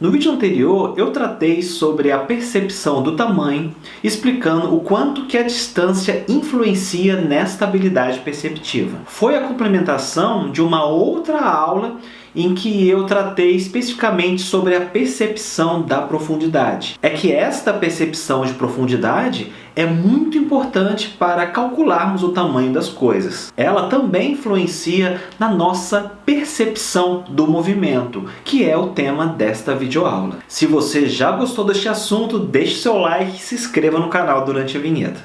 No vídeo anterior, eu tratei sobre a percepção do tamanho, explicando o quanto que a distância influencia nesta habilidade perceptiva. Foi a complementação de uma outra aula em que eu tratei especificamente sobre a percepção da profundidade. É que esta percepção de profundidade é muito importante para calcularmos o tamanho das coisas. Ela também influencia na nossa percepção do movimento, que é o tema desta videoaula. Se você já gostou deste assunto, deixe seu like e se inscreva no canal durante a vinheta.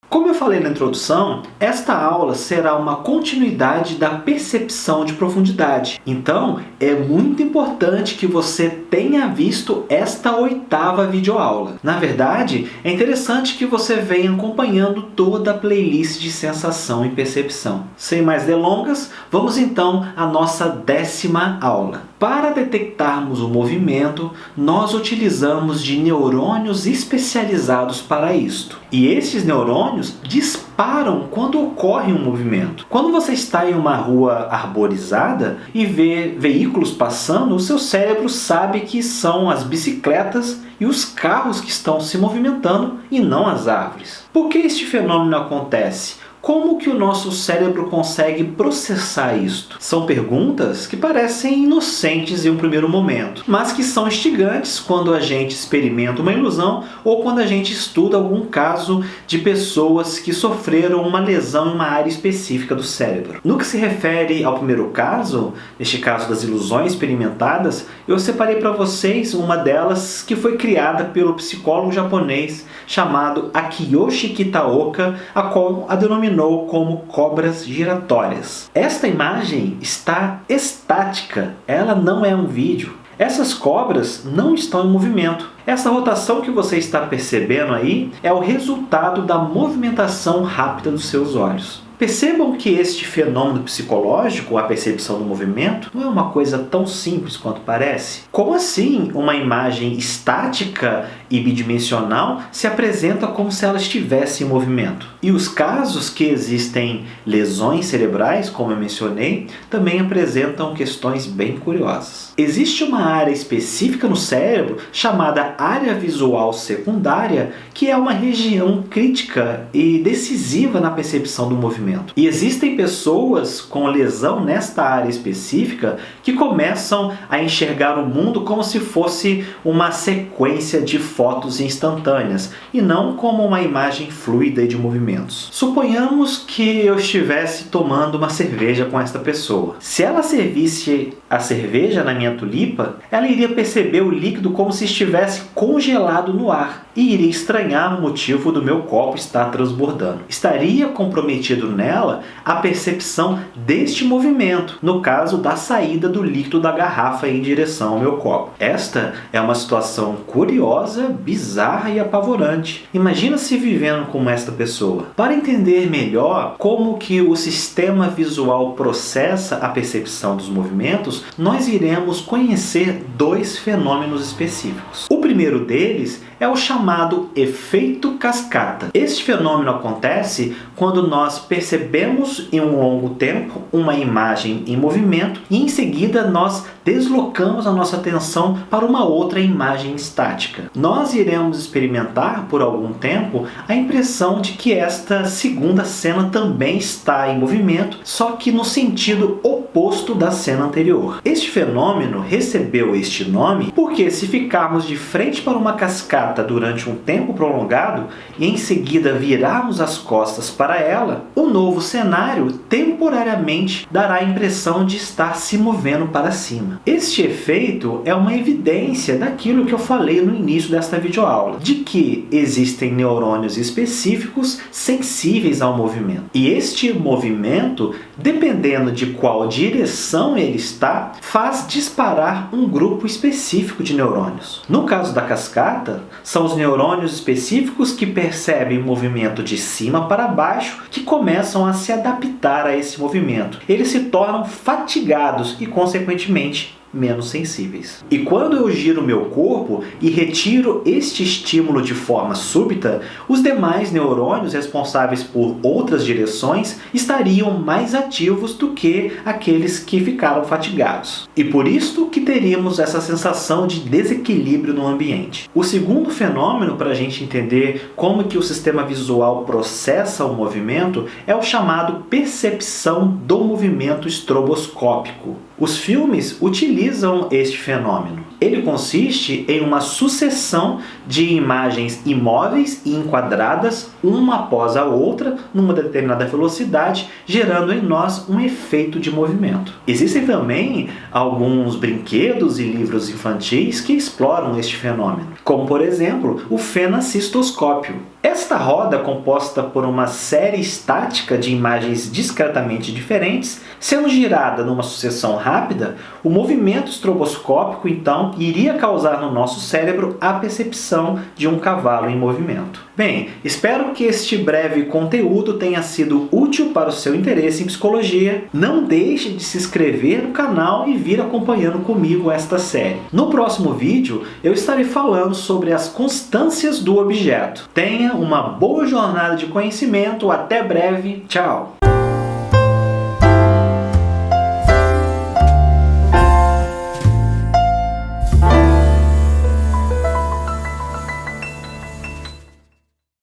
Como eu falei na introdução, esta aula será uma continuidade da percepção de profundidade. Então, é muito importante que você tenha visto esta 8ª videoaula. Na verdade, é interessante que você venha acompanhando toda a playlist de sensação e percepção. Sem mais delongas, vamos então à nossa 10ª aula. Para detectarmos o movimento, nós utilizamos de neurônios especializados para isto. E estes neurônios disparam quando ocorre um movimento. Quando você está em uma rua arborizada e vê veículos passando, o seu cérebro sabe que são as bicicletas e os carros que estão se movimentando e não as árvores. Por que este fenômeno acontece? Como que o nosso cérebro consegue processar isto? São perguntas que parecem inocentes em um primeiro momento, mas que são instigantes quando a gente experimenta uma ilusão ou quando a gente estuda algum caso de pessoas que sofreram uma lesão em uma área específica do cérebro. No que se refere ao primeiro caso, neste caso das ilusões experimentadas, eu separei para vocês uma delas que foi criada pelo psicólogo japonês chamado Akiyoshi Kitaoka, a qual a denominou como cobras giratórias. Esta imagem está estática, ela não é um vídeo. Essas cobras não estão em movimento. Essa rotação que você está percebendo aí é o resultado da movimentação rápida dos seus olhos. Percebam que este fenômeno psicológico, a percepção do movimento, não é uma coisa tão simples quanto parece. Como assim uma imagem estática e bidimensional se apresenta como se ela estivesse em movimento? E os casos que existem lesões cerebrais, como eu mencionei, também apresentam questões bem curiosas. Existe uma área específica no cérebro chamada área visual secundária, que é uma região crítica e decisiva na percepção do movimento. E existem pessoas com lesão nesta área específica que começam a enxergar o mundo como se fosse uma sequência de fotos instantâneas e não como uma imagem fluida e de movimentos. Suponhamos que eu estivesse tomando uma cerveja com esta pessoa. Se ela servisse a cerveja na minha tulipa, ela iria perceber o líquido como se estivesse congelado no ar e iria estranhar o motivo do meu copo estar transbordando. Estaria comprometido nela a percepção deste movimento, no caso da saída do líquido da garrafa em direção ao meu copo. Esta é uma situação curiosa, bizarra e apavorante. Imagina-se vivendo como esta pessoa. Para entender melhor como que o sistema visual processa a percepção dos movimentos, nós iremos conhecer 2 fenômenos específicos. O primeiro deles é o chamado efeito cascata. Este fenômeno acontece quando nós percebemos em um longo tempo uma imagem em movimento e em seguida nós deslocamos a nossa atenção para uma outra imagem estática. Nós iremos experimentar por algum tempo a impressão de que esta segunda cena também está em movimento, só que no sentido oposto da cena anterior. Este fenômeno recebeu este nome porque, se ficarmos de frente para uma cascata durante um tempo prolongado e em seguida virarmos as costas para ela, o novo cenário temporariamente dará a impressão de estar se movendo para cima. Este efeito é uma evidência daquilo que eu falei no início desta videoaula, de que existem neurônios específicos sensíveis ao movimento. E este movimento, dependendo de qual direção ele está, faz disparar um grupo específico de neurônios. No caso da cascata, são os neurônios específicos que percebem o movimento de cima para baixo que começam a se adaptar a esse movimento. Eles se tornam fatigados e, consequentemente, menos sensíveis. E quando eu giro meu corpo e retiro este estímulo de forma súbita, os demais neurônios responsáveis por outras direções estariam mais ativos do que aqueles que ficaram fatigados. E por isso que teríamos essa sensação de desequilíbrio no ambiente. O segundo fenômeno para a gente entender como que o sistema visual processa o movimento é o chamado percepção do movimento estroboscópico. Os filmes utilizam este fenômeno. Ele consiste em uma sucessão de imagens imóveis e enquadradas, uma após a outra, numa determinada velocidade, gerando em nós um efeito de movimento. Existem também alguns brinquedos e livros infantis que exploram este fenômeno, como por exemplo o fenacistoscópio. Esta roda, composta por uma série estática de imagens discretamente diferentes, sendo girada numa sucessão rápida, o movimento estroboscópico então iria causar no nosso cérebro a percepção de um cavalo em movimento. Bem, espero que este breve conteúdo tenha sido útil para o seu interesse em psicologia. Não deixe de se inscrever no canal e vir acompanhando comigo esta série. No próximo vídeo, eu estarei falando sobre as constâncias do objeto. Tenha uma boa jornada de conhecimento. Até breve. Tchau!